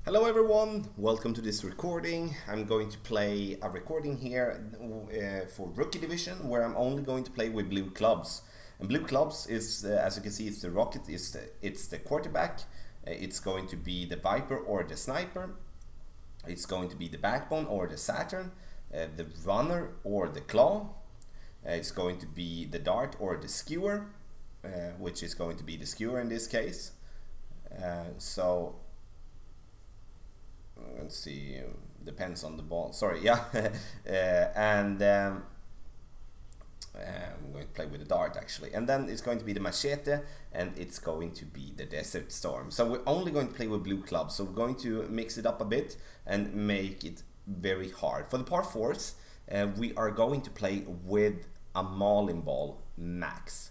Hello everyone, welcome to this recording. I'm going to play a recording here for Rookie Division where I'm only going to play with blue clubs. And blue clubs is, as you can see, it's the rocket, it's the quarterback, it's going to be the Viper or the Sniper, it's going to be the Backbone or the Saturn, the Runner or the Claw, it's going to be the Dart or the Skewer, which is going to be the Skewer in this case. Let's see, depends on the ball. Sorry, yeah. I'm going to play with the Dart actually. And then it's going to be the Machete and it's going to be the Desert Storm. So we're only going to play with blue clubs. So we're going to mix it up a bit and make it very hard. For the par 4s, we are going to play with a Mauling Ball max.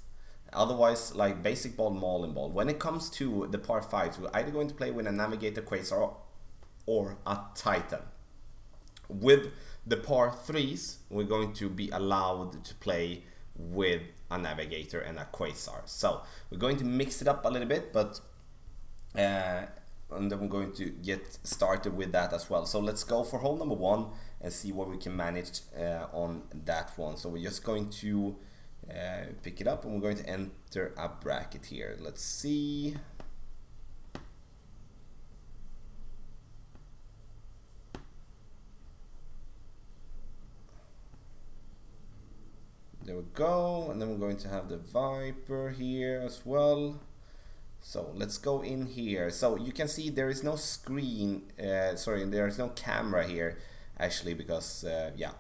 Otherwise, like basic ball, Mauling Ball. When it comes to the par 5s, we're either going to play with a Navigator Quasar or a Titan. With the par 3s, we're going to be allowed to play with a Navigator and a Quasar. So we're going to mix it up a little bit, but and then we're going to get started with that as well. So let's go for hole number 1 and see what we can manage on that one. So we're just going to pick it up and we're going to enter a bracket here. Let's see. There we go, and then we're going to have the Viper here as well. So let's go in here. So you can see there is no screen, sorry, there is no camera here actually, because yeah,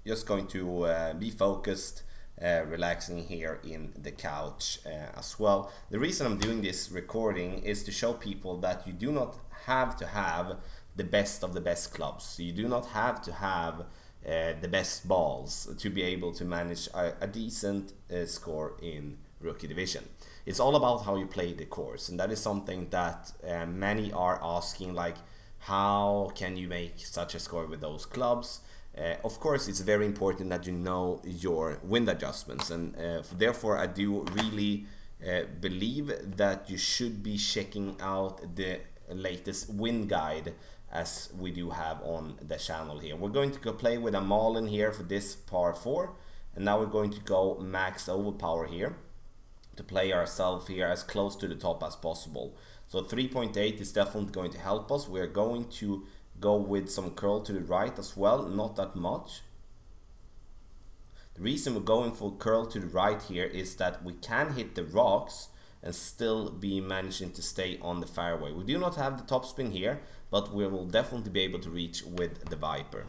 just going to be focused, relaxing here in the couch as well. The reason I'm doing this recording is to show people that you do not have to have the best of the best clubs. You do not have to have the best balls to be able to manage a decent score in Rookie Division. It's all about how you play the course, and that is something that many are asking, like, how can you make such a score with those clubs? Of course, it's very important that you know your wind adjustments, and therefore I do really believe that you should be checking out the latest wind guide as we do have on the channel here. We're going to go play with a Marlin here for this par 4, and now we're going to go max overpower here to play ourselves here as close to the top as possible. So 3.8 is definitely going to help us. We're going to go with some curl to the right as well, not that much. The reason we're going for curl to the right here is that we can hit the rocks and still be managing to stay on the fairway. We do not have the topspin here, but we will definitely be able to reach with the Viper.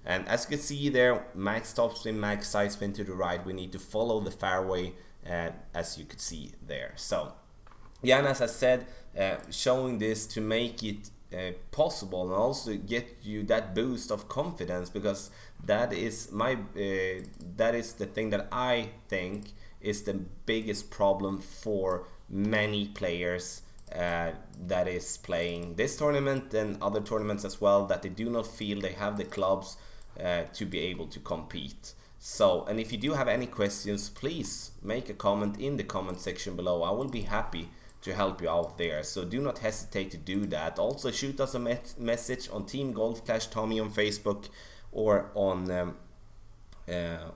And as you can see there, max topspin, max side spin to the right, we need to follow the fairway as you could see there. So yeah, and as I said, showing this to make it possible and also get you that boost of confidence, because that is the thing that I think is the biggest problem for many players that is playing this tournament and other tournaments as well, that they do not feel they have the clubs to be able to compete. So, and if you do have any questions, please make a comment in the comment section below. I will be happy to help you out there, so do not hesitate to do that. Also shoot us a message on Team Golf Clash Tommy on Facebook, or on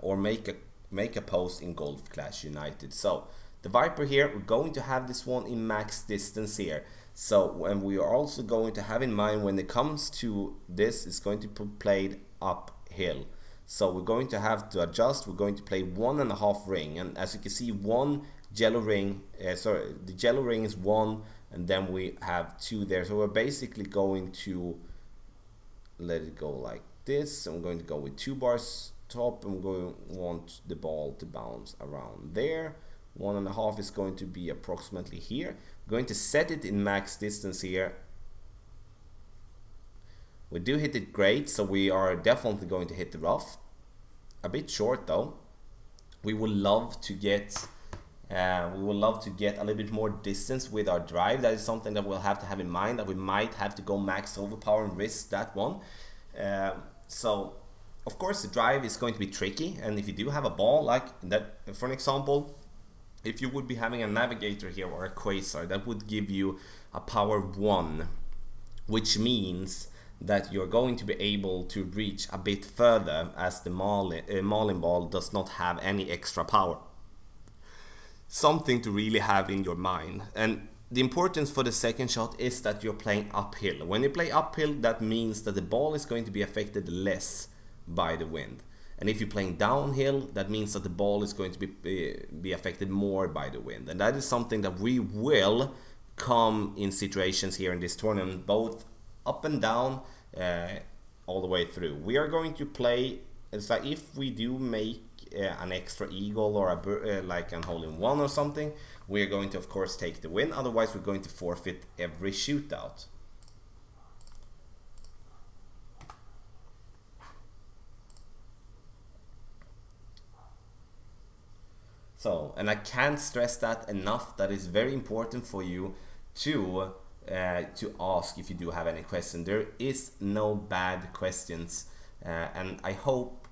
or make a post in Golf Clash United. So the Viper here, we're going to have this one in max distance here. So, and we are also going to have in mind when it comes to this, it's going to be played uphill. So we're going to have to adjust. We're going to play 1.5 ring, and as you can see, one yellow ring, the yellow ring is 1, and then we have 2 there. So we're basically going to let it go like this. I'm going to go with 2 bars top. I'm going to want the ball to bounce around there. 1.5 is going to be approximately here. I'm going to set it in max distance here. We do hit it great, so we are definitely going to hit the rough. A bit short though. We would love to get a little bit more distance with our drive. That is something that we'll have to have in mind, that we might have to go max overpower and risk that one. So of course the drive is going to be tricky, and if you do have a ball like that, for an example, if you would be having a Navigator here or a Quasar, that would give you a power 1 which means that you're going to be able to reach a bit further, as the Marlin ball does not have any extra power. Something to really have in your mind. And the importance for the second shot is that you're playing uphill. When you play uphill, that means that the ball is going to be affected less by the wind. And if you're playing downhill, that means that the ball is going to be affected more by the wind. And that is something that we will come in situations here in this tournament, both up and down, all the way through. We are going to play, it's like if we do make an extra eagle or a like an hole-in-one or something, we are going to of course take the win, otherwise we're going to forfeit every shootout. So, and I can't stress that enough, that is very important for you to ask if you do have any questions. There is no bad questions, and I hope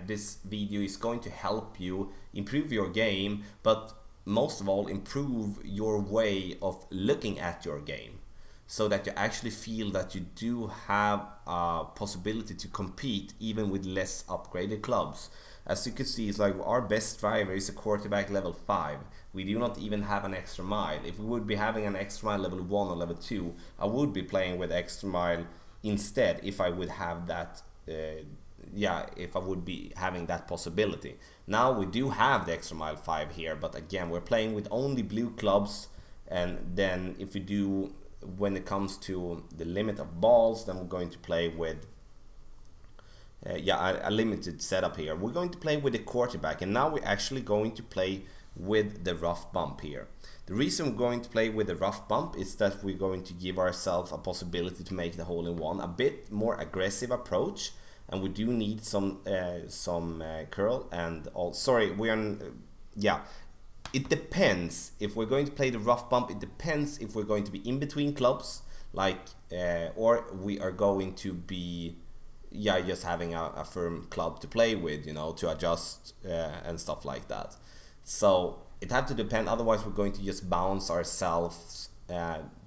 this video is going to help you improve your game, but most of all improve your way of looking at your game, so that you actually feel that you do have a possibility to compete even with less upgraded clubs. As you can see, it's like our best driver is a quarterback level 5. We do not even have an extra mile. If we would be having an extra mile level 1 or level 2, I would be playing with extra mile instead, if I would have that if I would be having that possibility. Now we do have the extra mile 5 here, but again, we're playing with only blue clubs, and then if we do, when it comes to the limit of balls, then we're going to play with a limited setup here. We're going to play with the quarterback, and now we're actually going to play with the rough bump here. The reason we're going to play with the rough bump is that we're going to give ourselves a possibility to make the hole-in-one, a bit more aggressive approach, and we do need some curl and all. Sorry, it depends if we're going to play the rough bump. It depends if we're going to be in between clubs, like or we are going to be just having a firm club to play with, you know, to adjust and stuff like that. So it has to depend, otherwise we're going to just bounce ourselves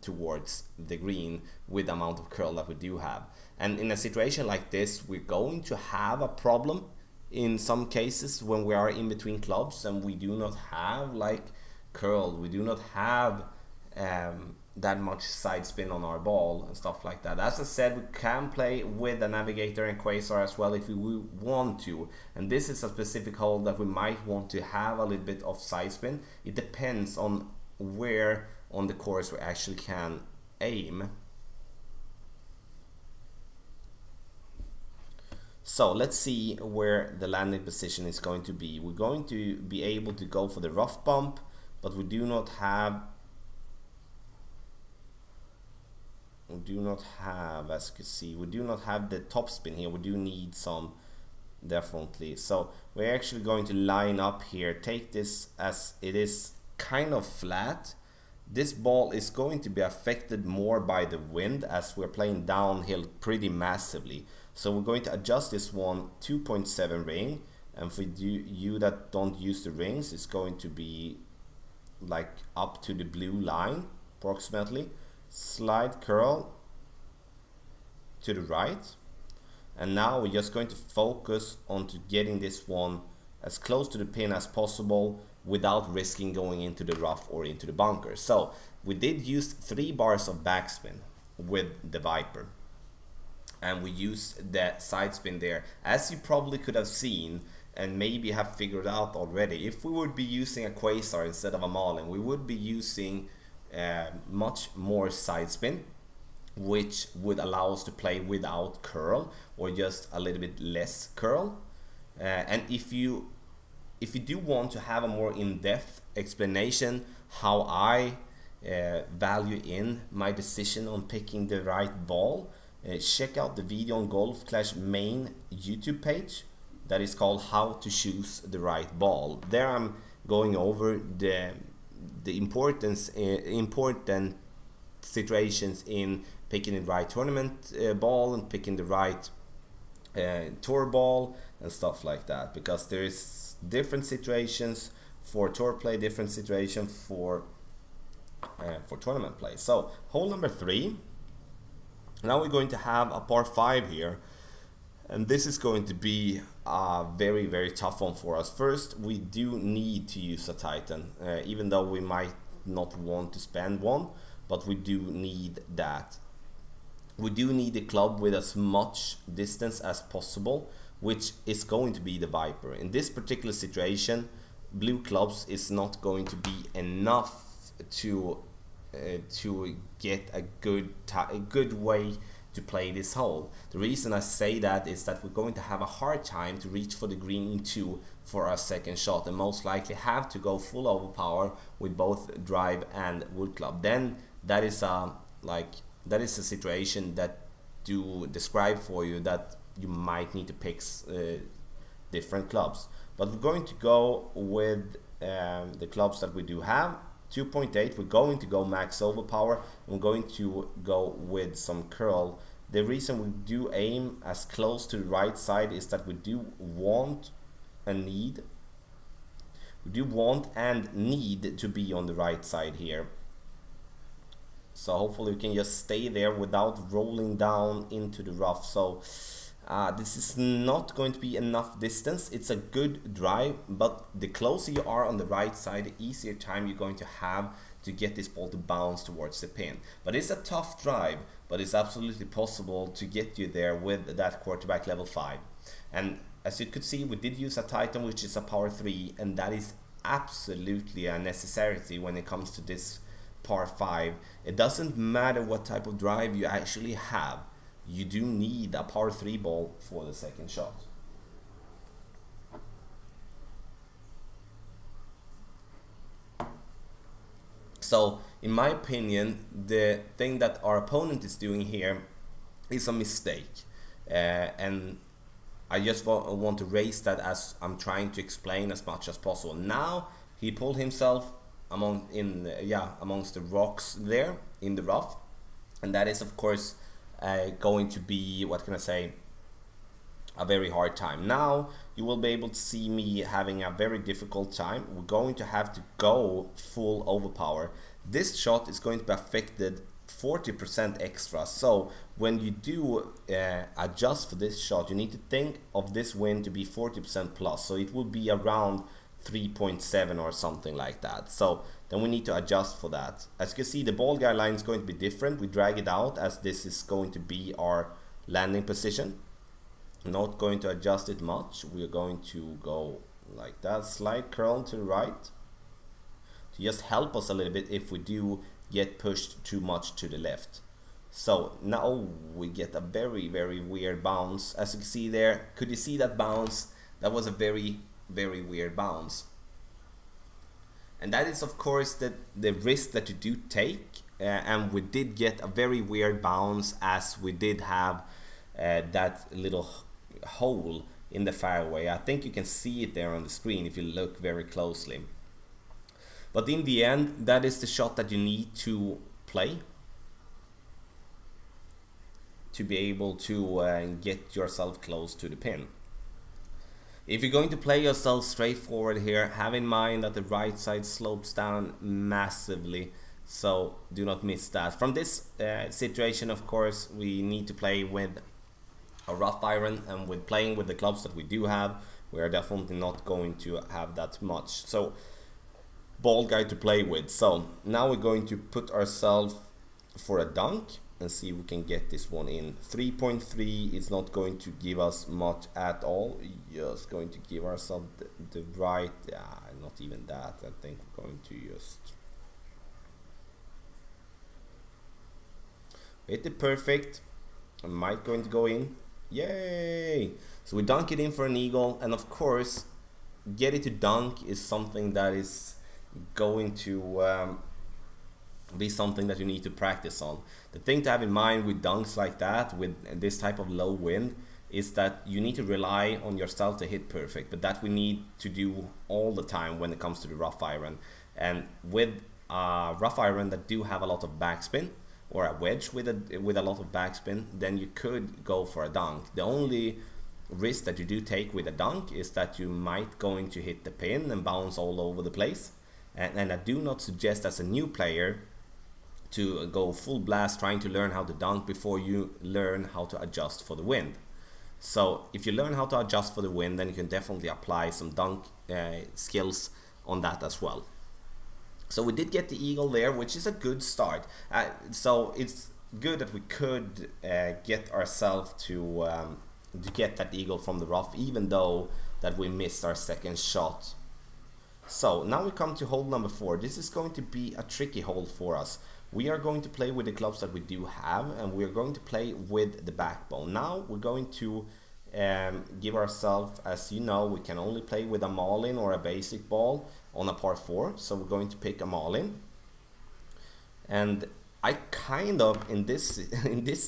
towards the green with the amount of curl that we do have. And in a situation like this, we're going to have a problem in some cases when we are in between clubs and we do not have like curl, we do not have that much side spin on our ball and stuff like that. As I said, we can play with the navigator and quasar as well if we want to, and this is a specific hole that we might want to have a little bit of side spin. It depends on where on the course we actually can aim. So let's see where the landing position is going to be. We're going to be able to go for the rough bump, but we do not have, as you can see, we do not have the top spin here. We do need some, definitely. So we're actually going to line up here, take this as it is kind of flat. This ball is going to be affected more by the wind as we're playing downhill pretty massively. So we're going to adjust this one 2.7 ring, and for you that don't use the rings, it's going to be like up to the blue line approximately. Slide curl to the right, and now we're just going to focus on to getting this one as close to the pin as possible without risking going into the rough or into the bunker. So we did use 3 bars of backspin with the Viper, and we used the side spin there, as you probably could have seen and maybe have figured out already. If we would be using a quasar instead of a Marlin, we would be using much more side spin, which would allow us to play without curl or just a little bit less curl. And if you do want to have a more in-depth explanation how I value in my decision on picking the right ball, check out the video on Golf Clash main YouTube page that is called How to Choose the Right Ball. There I'm going over the important situations in picking the right tournament ball and picking the right tour ball and stuff like that, because there is different situations for tour play, different situation for tournament play. So hole number 3, Now we're going to have a par 5 here, and this is going to be a very, very tough one for us. First, we do need to use a Titan, even though we might not want to spend one, but we do need that. We do need a club with as much distance as possible, which is going to be the Viper. In this particular situation, blue clubs is not going to be enough to get a good way to play this hole. The reason I say that is that we're going to have a hard time to reach for the green in 2 for our second shot, and most likely have to go full overpower with both drive and wood club. Then that is a situation that do describe for you that you might need to pick different clubs. But we're going to go with the clubs that we do have. 2.8, we're going to go max overpower. We're going to go with some curl. The reason we do aim as close to the right side is that we do want and need to be on the right side here. So hopefully we can just stay there without rolling down into the rough. So this is not going to be enough distance. It's a good drive, but the closer you are on the right side, the easier time you're going to have to get this ball to bounce towards the pin. But it's a tough drive, but it's absolutely possible to get you there with that quarterback level 5. And as you could see, we did use a Titan, which is a power 3, and that is absolutely a necessity when it comes to this par 5. It doesn't matter what type of drive you actually have. You do need a par 3 ball for the second shot. So, in my opinion, the thing that our opponent is doing here is a mistake. And I just want to raise that as I'm trying to explain as much as possible. Now, he pulled himself amongst the rocks there in the rough. And that is, of course, going to be, what can I say, a very hard time. Now you will be able to see me having a very difficult time. We're going to have to go full overpower. This shot is going to be affected 40% extra. So when you do adjust for this shot, you need to think of this win to be 40% plus. So it will be around 3.7 or something like that. So then we need to adjust for that. As you can see, the ball guy line is going to be different. We drag it out as this is going to be our landing position. Not going to adjust it much. We're going to go like that, slight curl to the right to just help us a little bit if we do get pushed too much to the left. So now we get a very, very weird bounce. As you can see there, could you see that bounce? That was a very, very weird bounce. And that is of course the risk that you do take, and we did get a very weird bounce as we did have that little hole in the fairway. I think you can see it there on the screen if you look very closely. But in the end, that is the shot that you need to play to be able to get yourself close to the pin. If you're going to play yourself straight forward here, have in mind that the right side slopes down massively, so do not miss that. From this situation, of course, we need to play with a rough iron, and with playing with the clubs that we do have, we are definitely not going to have that much. So, ball guy to play with. So, now we're going to put ourselves for a dunk and see if we can get this one in. 3.3 is not going to give us much at all. Just going to give ourselves the right, not even that. I think we're going to just hit it perfect. I might going to go in. Yay! So we dunk it in for an eagle, and of course, get it to dunk is something that is going to be something that you need to practice on. The thing to have in mind with dunks like that, with this type of low wind, is that you need to rely on yourself to hit perfect, but that we need to do all the time when it comes to the rough iron. And with a rough iron that do have a lot of backspin, or a wedge with a lot of backspin, then you could go for a dunk. The only risk that you do take with a dunk is that you might going to hit the pin and bounce all over the place. And I do not suggest as a new player to go full blast trying to learn how to dunk before you learn how to adjust for the wind. So if you learn how to adjust for the wind, then you can definitely apply some dunk skills on that as well. So we did get the eagle there, which is a good start. So it's good that we could get ourselves to get that eagle from the rough, even though that we missed our second shot. So now we come to hole number 4. This is going to be a tricky hole for us. We are going to play with the clubs that we do have, and we are going to play with the backbone. Now we're going to give ourselves, as you know, we can only play with a Marlin or a basic ball on a par 4. So we're going to pick a Marlin. And I kind of, in this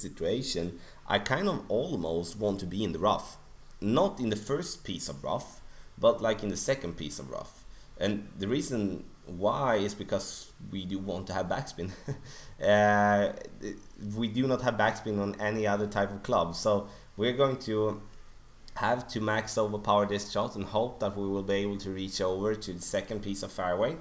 situation, I kind of almost want to be in the rough. Not in the first piece of rough, but like in the second piece of rough. And the reason why is because we do want to have backspin. We do not have backspin on any other type of club, so we're going to have to max overpower this shot and hope that we will be able to reach over to the second piece of fairway.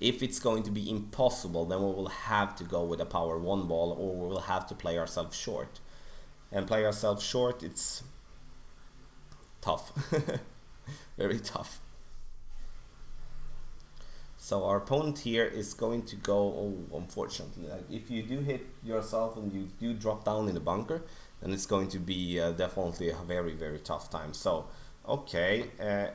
If it's going to be impossible, then we will have to go with a power 1 ball, or we will have to play ourselves short. And play ourselves short, it's tough. Very tough. So our opponent here is going to go, oh, unfortunately, like if you do hit yourself and you do drop down in the bunker, then it's going to be definitely a very, very tough time. So, okay,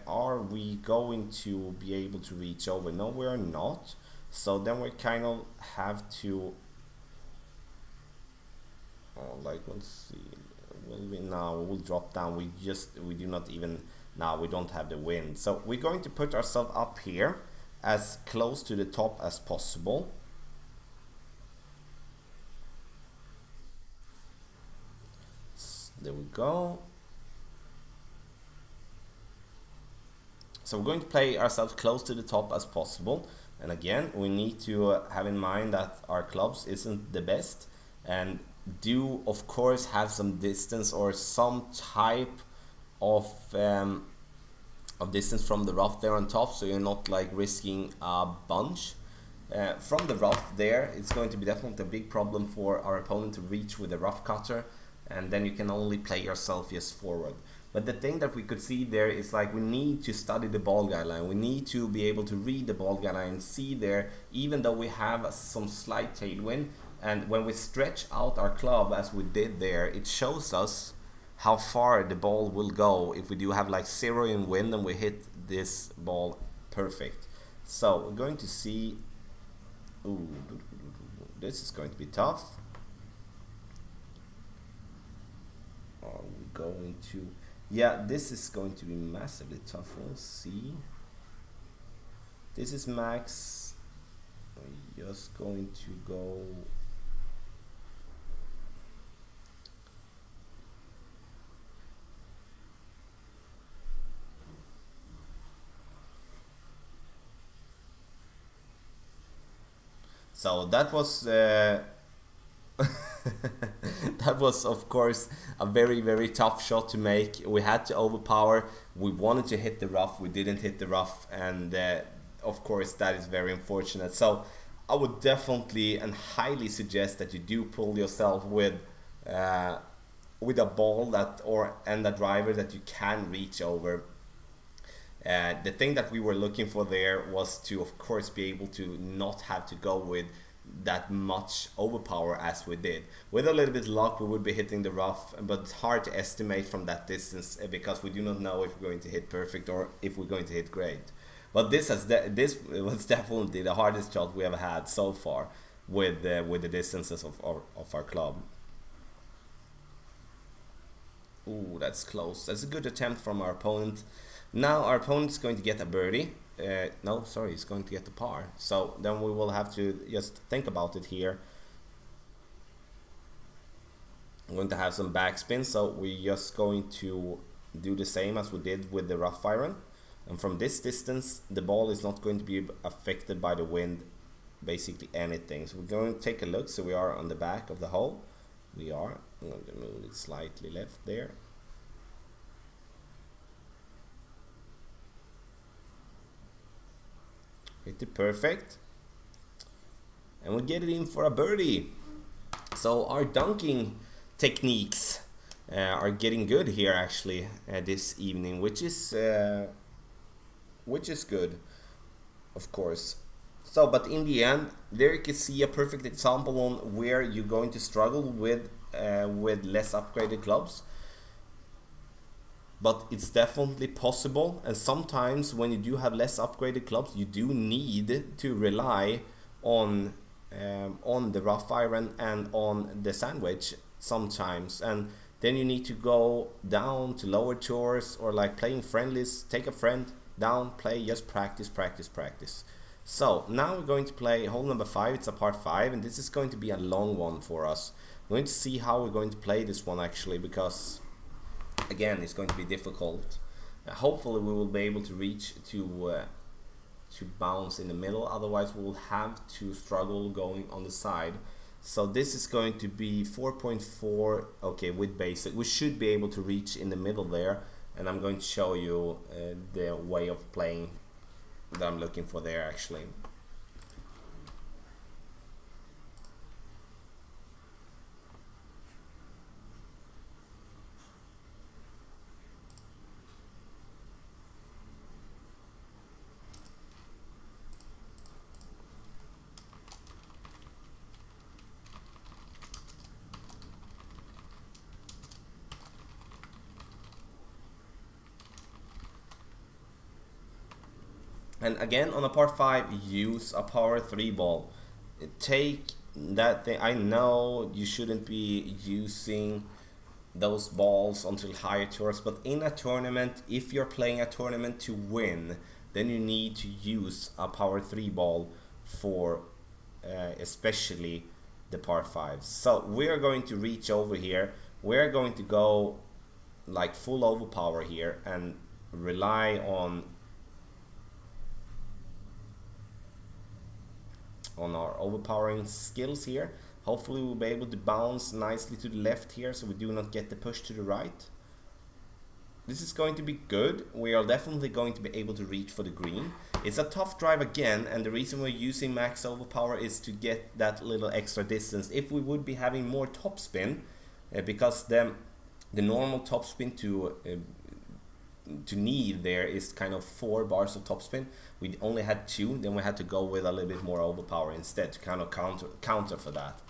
are we going to be able to reach over? No, we are not. So then we kind of have to, like, let's see, will we now, we'll drop down, we do not even, now we don't have the wind. So we're going to put ourselves up here, as close to the top as possible. There we go. So we're going to play ourselves close to the top as possible. And again, we need to have in mind that our clubs isn't the best, and do of course have some distance or some type of distance from the rough there on top, so you're not like risking a bunch. From the rough there, it's going to be definitely a big problem for our opponent to reach with a rough cutter, and then you can only play yourself just forward. But the thing that we could see there is like we need to study the ball guideline. We need to be able to read the ball guideline and see there, even though we have some slight tailwind, and when we stretch out our club as we did there, it shows us how far the ball will go if we do have like 0 in wind and we hit this ball perfect. So we're going to see, ooh, this is going to be tough. Are we going to, yeah, this is going to be massively tough. We'll see. This is max. We're just going to go, so that was that was of course a very, very tough shot to make. We had to overpower. We wanted to hit the rough, we didn't hit the rough, and of course that is very unfortunate. So I would definitely and highly suggest that you do pull yourself with a ball that and a driver that you can reach over. The thing that we were looking for there was to of course be able to not have to go with that much overpower as we did. With a little bit of luck we would be hitting the rough, but it's hard to estimate from that distance because we do not know if we're going to hit perfect or if we're going to hit great. But this was definitely the hardest shot we have had so far with the distances of our club. Ooh, that's close. That's a good attempt from our opponent. Now our opponent is going to get a birdie. No, sorry, he's going to get the par. So then we will have to just think about it here. I'm going to have some backspin, so we're just going to do the same as we did with the rough iron. And from this distance, the ball is not going to be affected by the wind, basically anything. So we're going to take a look. So we are on the back of the hole. We are. I'm going to move it slightly left there. Hit it perfect. and we get it in for a birdie. So our dunking techniques are getting good here actually this evening, which is good, of course. So, but in the end, there you can see a perfect example on where you're going to struggle with less upgraded clubs. But it's definitely possible, and sometimes when you do have less upgraded clubs, you do need to rely on the rough iron and on the sandwich sometimes, and then you need to go down to lower tours or like playing friendlies, take a friend down, play, just practice. So now we're going to play hole number 5. It's a par 5, and this is going to be a long one for us. We're going to see how we're going to play this one actually, because again, it's going to be difficult. Hopefully we will be able to reach to bounce in the middle, otherwise we will have to struggle going on the side. So this is going to be 4.4, okay, with basic. We should be able to reach in the middle there, and I'm going to show you the way of playing that I'm looking for there actually. And again, on a par 5, use a power 3 ball. Take that thing. I know you shouldn't be using those balls until higher tours, but in a tournament, if you're playing a tournament to win, then you need to use a power 3 ball for especially the par 5s. So we're going to reach over here. We're going to go like full overpower here and rely on our overpowering skills here. Hopefully we'll be able to bounce nicely to the left here, so we do not get the push to the right. This is going to be good. We are definitely going to be able to reach for the green. It's a tough drive again, and the reason we're using max overpower is to get that little extra distance. If we would be having more topspin, because the normal topspin to need there is kind of 4 bars of topspin. We only had 2, then we had to go with a little bit more overpower instead to kind of counter for that.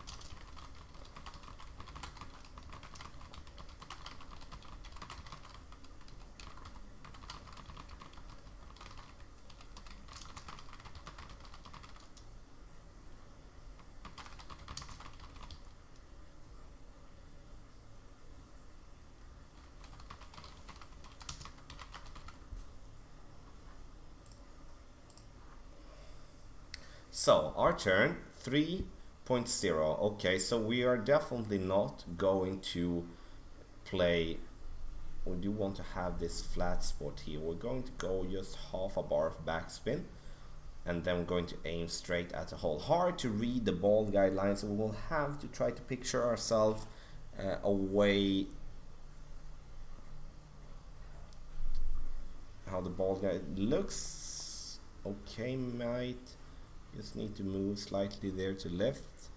So our turn 3.0. Okay, so we are definitely not going to play. We do want to have this flat spot here. We're going to go just half a bar of backspin, and then we're going to aim straight at the hole. Hard to read the ball guidelines, so we will have to try to picture ourselves away how the ball guide looks. Okay, might just need to move slightly there to left,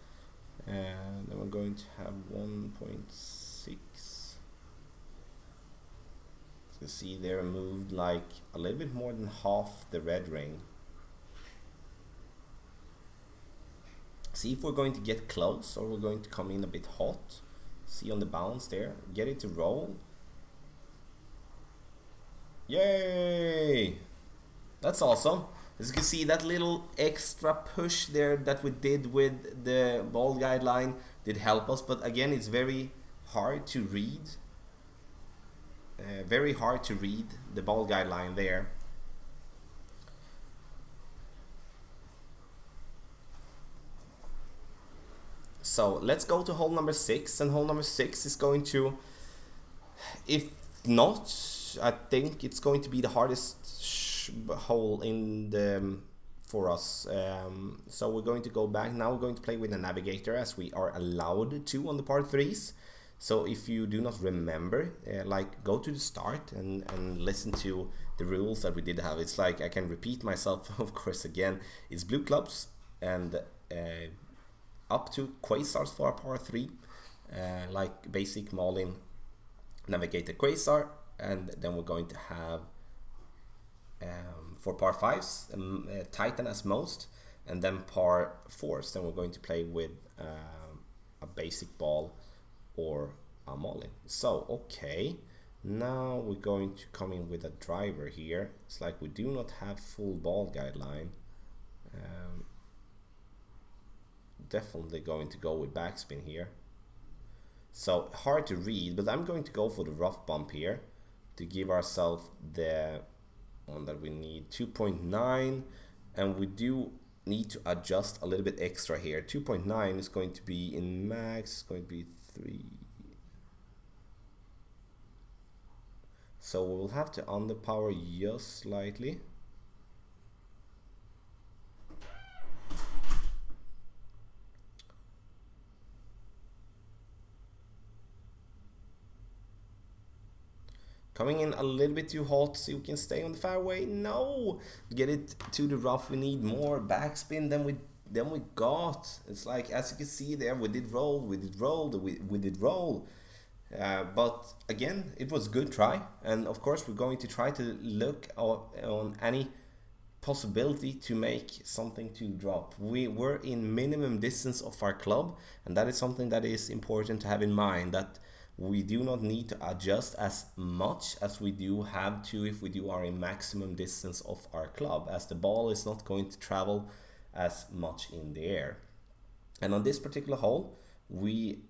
and then we're going to have 1.6. So see there, moved like a little bit more than half the red ring. See if we're going to get close or we're going to come in a bit hot. See on the bounce there, get it to roll. Yay! That's awesome. As you can see, that little extra push there that we did with the ball guideline did help us, but again, it's very hard to read. Very hard to read the ball guideline there. So let's go to hole number 6, and hole number 6 is going to, if not, I think it's going to be the hardest hole in the for us. So we're going to go back now. We're going to play with a navigator, as we are allowed to on the par 3s. So if you do not remember, like, go to the start and listen to the rules that we did have. It's like, I can repeat myself of course again. It's blue clubs and up to quasars for par 3, like basic Malin navigated quasar, and then we're going to have for par 5s Titan as most, and then par 4s then we're going to play with a basic ball or a Malin. So okay, now we're going to come in with a driver here. It's like we do not have full ball guideline. Definitely going to go with backspin here. So hard to read, but I'm going to go for the rough bump here to give ourselves the one that we need, 2.9, and we do need to adjust a little bit extra here. 2.9 is going to be in max, it's going to be 3. So we'll have to underpower just slightly. Coming in a little bit too hot so you can stay on the fairway. No! Get it to the rough. We need more backspin than we got. It's like, as you can see there, we did roll, we did roll. But again, it was a good try. And of course, we're going to try to look on any possibility to make something to drop. We were in minimum distance of our club, and that is something that is important to have in mind, that we do not need to adjust as much as we do have to if we are in maximum distance of our club, as the ball is not going to travel as much in the air. And on this particular hole, we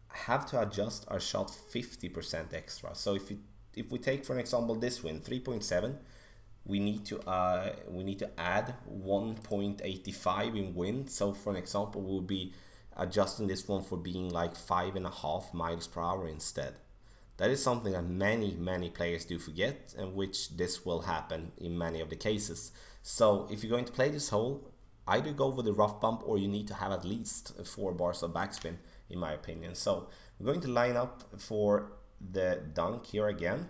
have to adjust our shot 50% extra. So if we take, for example, this wind 3.7, we need to add 1.85 in wind. So for an example, we'll be adjusting this one for being like 5.5 miles per hour instead. That is something that many players do forget, and which this will happen in many of the cases. So if you're going to play this hole, either go with the rough bump, or you need to have at least 4 bars of backspin, in my opinion. So we're going to line up for the dunk here again.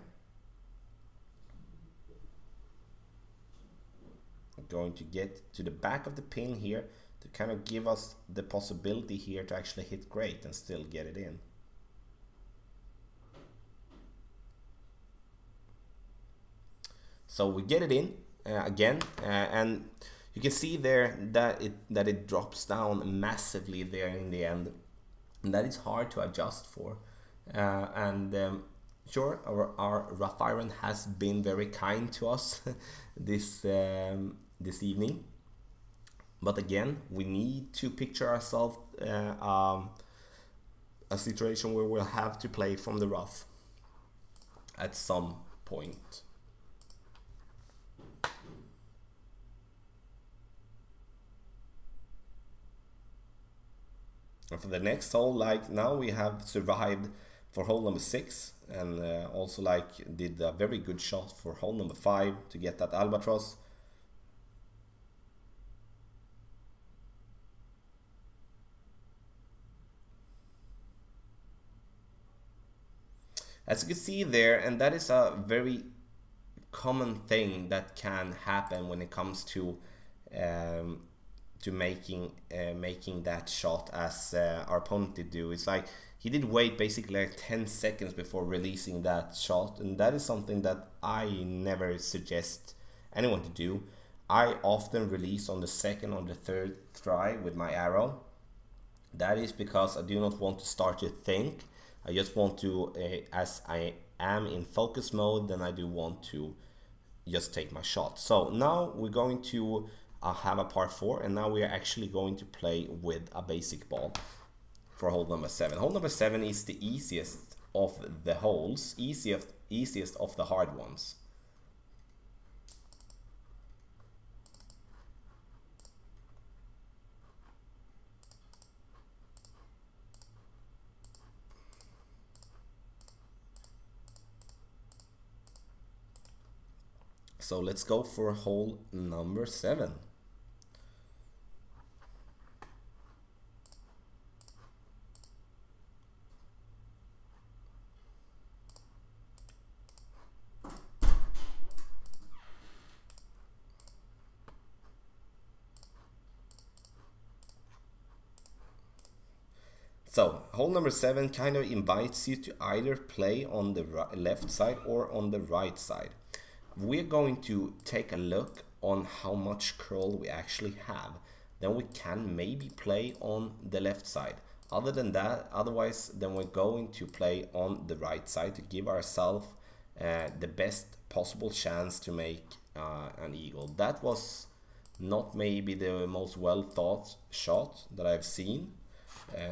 I'm going to get to the back of the pin here to kind of give us the possibility here to actually hit great and still get it in. So we get it in again, and you can see there that it drops down massively there in the end, and that is hard to adjust for. Sure, our rough iron has been very kind to us this evening. But again, we need to picture ourselves a situation where we'll have to play from the rough at some point. And for the next hole, like now we have survived for hole number 6, and also like did a very good shot for hole number 5 to get that albatross. As you can see there, and that is a very common thing that can happen when it comes to making that shot, as our opponent did do. It's like he did wait basically like 10 seconds before releasing that shot, and that is something that I never suggest anyone to do. I often release on the second or the third try with my arrow. That is because I do not want to start to think. I just want to, as I am in focus mode, then I do want to just take my shot. So now we're going to have a par 4, and now we are actually going to play with a basic ball for hole number 7. Hole number 7 is the easiest of the holes, easiest of the hard ones. So let's go for hole number 7. So hole number 7 kind of invites you to either play on the left side or on the right side. We're going to take a look on how much curl we actually have. Then we can maybe play on the left side. Other than that, otherwise, then we're going to play on the right side to give ourselves the best possible chance to make an eagle. That was not maybe the most well thought shot that I've seen.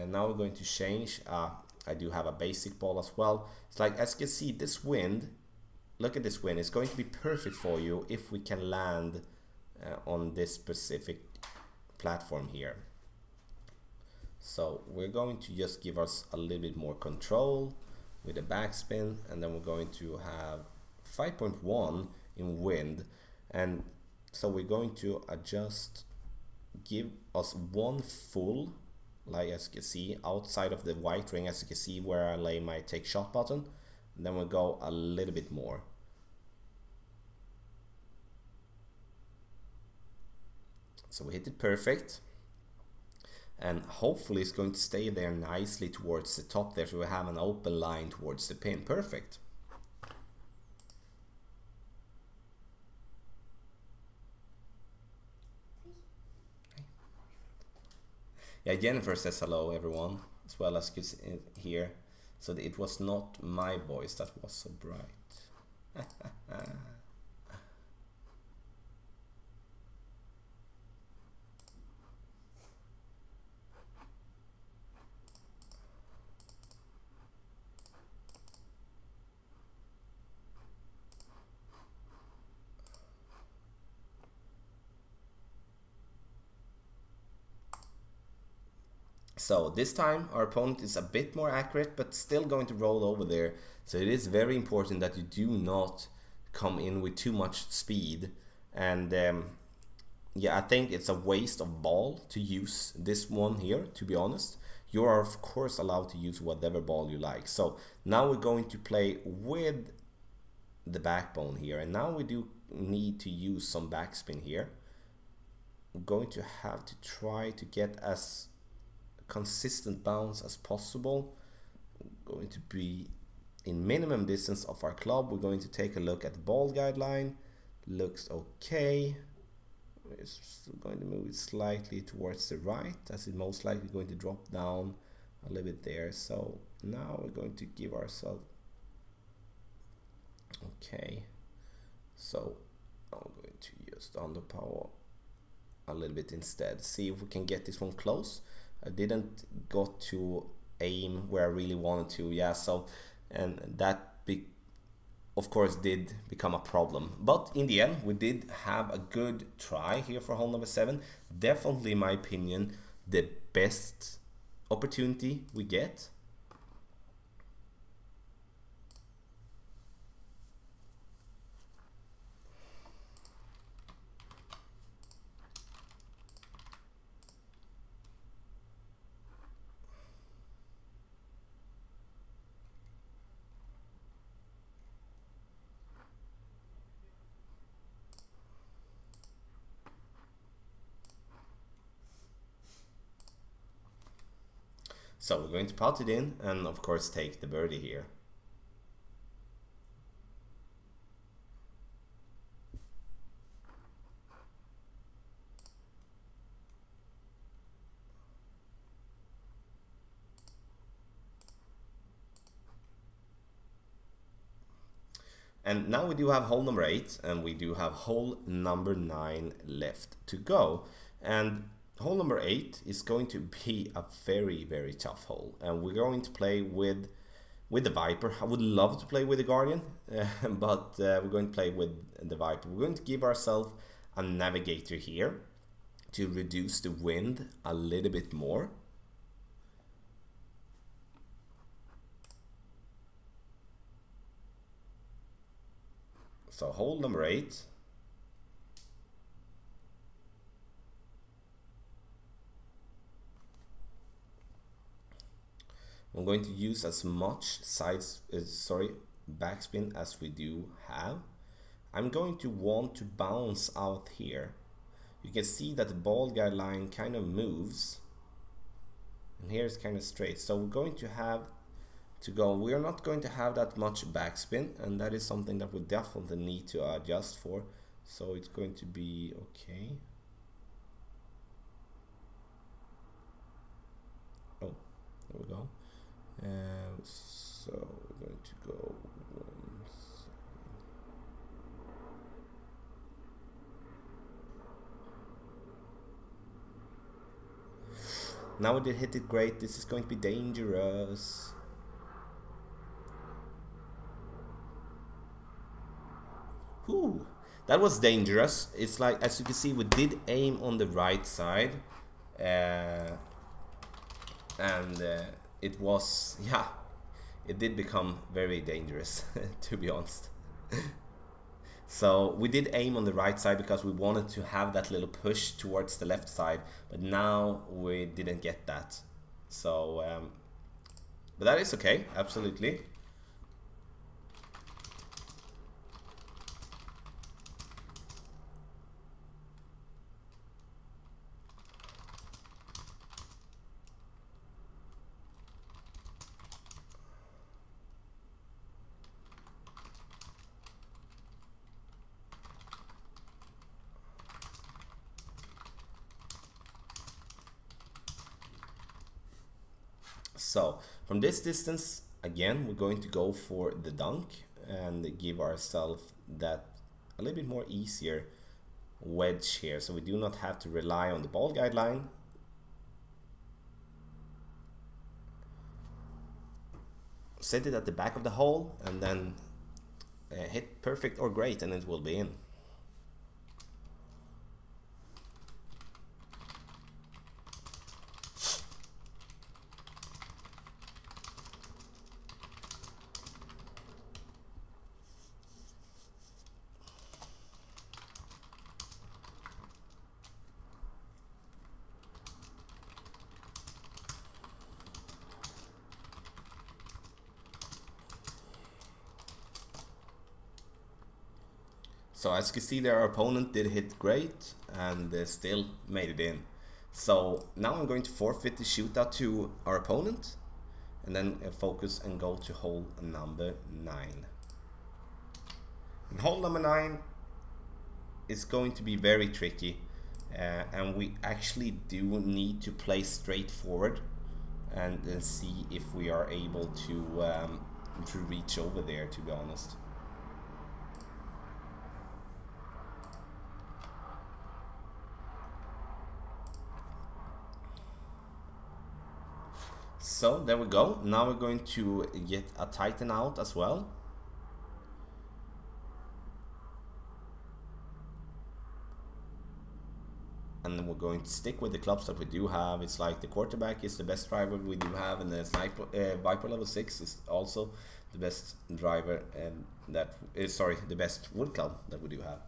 Now we're going to change. I do have a basic ball as well. It's like, as you can see, this wind, look at this wind, it's going to be perfect for you if we can land on this specific platform here. So we're going to just give us a little bit more control with the backspin, and then we're going to have 5.1 in wind, and so we're going to adjust, give us one full, like as you can see, outside of the white ring, as you can see where I lay my take shot button, and then we'll go a little bit more. So we hit it perfect, and hopefully it's going to stay there nicely towards the top there, so we have an open line towards the pin. Perfect. Yeah, Jennifer says hello everyone, as well as you can hear. So it was not my voice that was so bright. So this time our opponent is a bit more accurate, but still going to roll over there. So it is very important that you do not come in with too much speed. And yeah, I think it's a waste of ball to use this one here, to be honest. You are of course allowed to use whatever ball you like. So now we're going to play with the backbone here, and now we do need to use some backspin here. We're going to have to try to get as consistent bounce as possible. We're going to be in minimum distance of our club. We're going to take a look at the ball guideline. Looks okay. We're still going to move it slightly towards the right, as it's most likely going to drop down a little bit there. So now we're going to give ourselves, okay, so I'm going to just underpower a little bit instead, see if we can get this one close. I didn't got to aim where I really wanted to, yeah, so, and that of course did become a problem, but in the end we did have a good try here for hole number 7. Definitely, in my opinion, the best opportunity we get. So we're going to pot it in and of course take the birdie here. And now we do have hole number 8 and we do have hole number 9 left to go. And hole number 8 is going to be a very, very tough hole, and we're going to play with the Viper. I would love to play with the Guardian, but we're going to play with the Viper. We're going to give ourselves a navigator here to reduce the wind a little bit more. So hole number 8. I'm going to use as much backspin as we do have. I'm going to want to bounce out here. You can see that the ball guideline kind of moves. and here it's kind of straight. So we're going to have to go, we are not going to have that much backspin, and that is something that we definitely need to adjust for. So it's going to be okay. Oh, there we go. So we're going to go now we did hit it great. This is going to be dangerous. Whew, that was dangerous. It's like, as you can see, we did aim on the right side, and it was, yeah, it did become very dangerous to be honest. So we did aim on the right side because we wanted to have that little push towards the left side, but now we didn't get that. So but that is okay, absolutely. So from this distance, again, we're going to go for the dunk and give ourselves that a little bit more easier wedge here, so we do not have to rely on the ball guideline. Set it at the back of the hole and then hit perfect or great, and it will be in. So as you can see there, our opponent did hit great and still made it in. So now I'm going to forfeit the shootout to our opponent and then focus and go to hole number 9. And hole number 9 is going to be very tricky, and we actually do need to play straight forward and see if we are able to reach over there, to be honest. So there we go. Now we're going to get a tighten out as well. And then we're going to stick with the clubs that we do have. It's like the quarterback is the best driver we do have, and the sniper, Viper level 6 is also the best driver, and that is, sorry, the best wood club that we do have.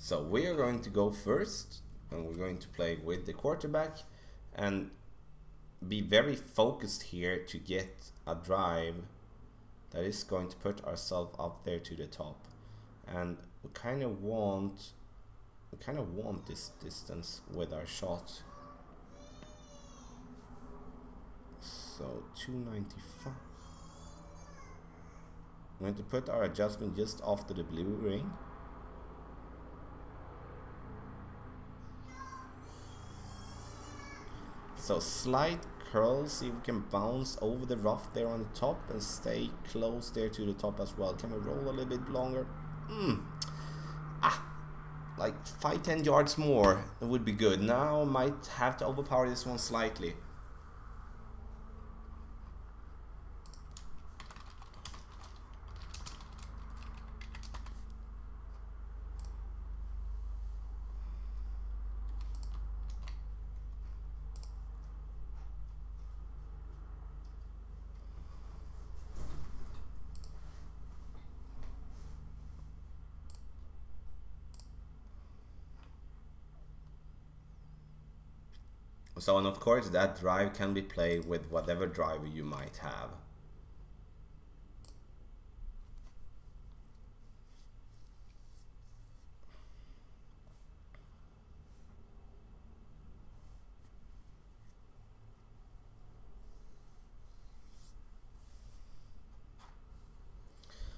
So we are going to go first, and we're going to play with the quarterback and be very focused here to get a drive that is going to put ourselves up there to the top. And we kind of want this distance with our shot. So 295. I'm going to put our adjustment just after the blue ring. So slight curl, see if we can bounce over the rough there on the top and stay close there to the top as well. Can we roll a little bit longer? Like 5-10 yards more would be good. Now I might have to overpower this one slightly. So, and of course that drive can be played with whatever driver you might have.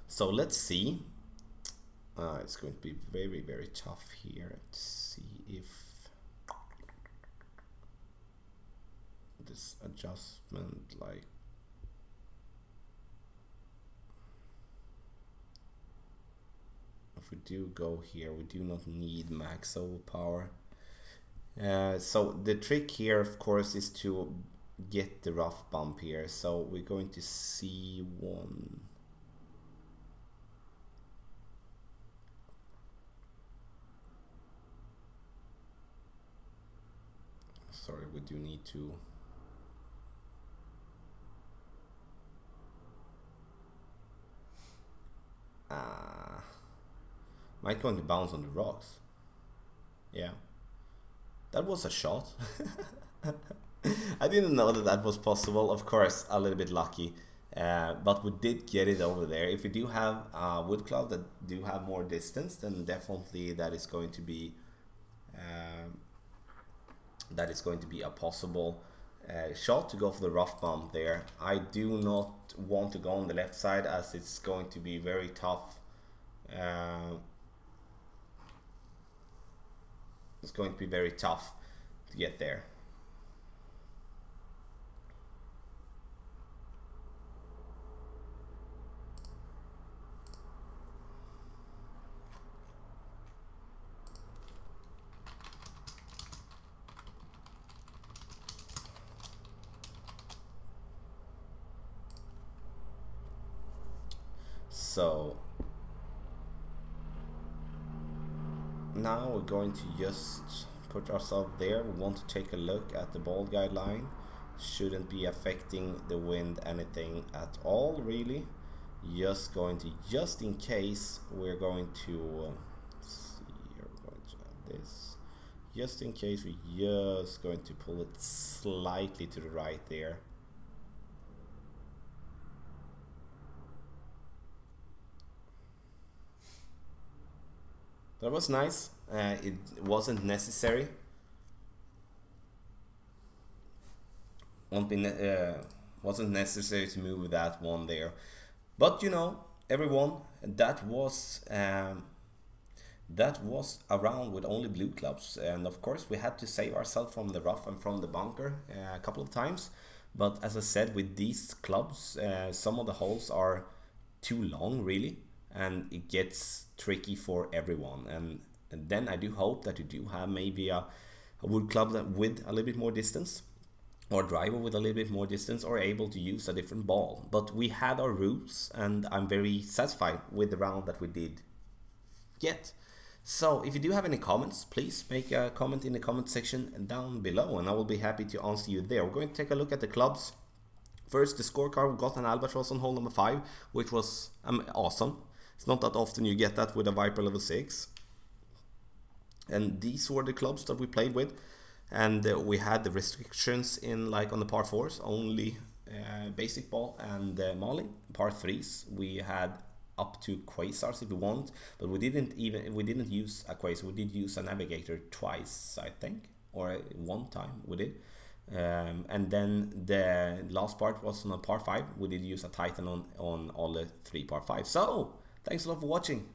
So let's see. It's going to be very, very tough here. Let's see if this adjustment, like, if we do go here, we do not need max overpower. So the trick here, of course, is to get the rough bump here. So we're going to see one. Sorry, we do need to. Might going to bounce on the rocks. Yeah, that was a shot. I didn't know that that was possible. Of course, a little bit lucky, but we did get it over there. If you do have wood cloud that do have more distance, then definitely that is going to be a possible shot to go for the rough bump there. I do not want to go on the left side as it's going to be very tough. It's going to be very tough to get there. So now we're going to just put ourselves there. We want to take a look at the ball guideline. Shouldn't be affecting the wind anything at all, really. Just going to, just in case, we're going to see here, we're going to add this. Just in case, we're just going to pull it slightly to the right there. That was nice. It wasn't necessary. Wasn't necessary to move that one there. But you know, everyone, that was around with only blue clubs, and of course we had to save ourselves from the rough and from the bunker a couple of times. But as I said, with these clubs, some of the holes are too long, really, and it gets tricky for everyone. And then I do hope that you do have maybe a wood club that with a little bit more distance, or driver with a little bit more distance, or able to use a different ball. But we had our rules, and I'm very satisfied with the round that we did get. So if you do have any comments, please make a comment in the comment section down below, and I will be happy to answer you there. We're going to take a look at the clubs. First, the scorecard. We got an albatross on hole number 5, which was awesome. It's not that often you get that with a Viper level 6. And these were the clubs that we played with. And we had the restrictions in, like on the par 4s, only basic ball and Molly. Par 3s, we had up to quasars if we want, but we didn't use a quasar. We did use a navigator twice, I think, or one time we did. And then the last part was on a par 5. We did use a Titan on all the 3 par 5s. So thanks a lot for watching.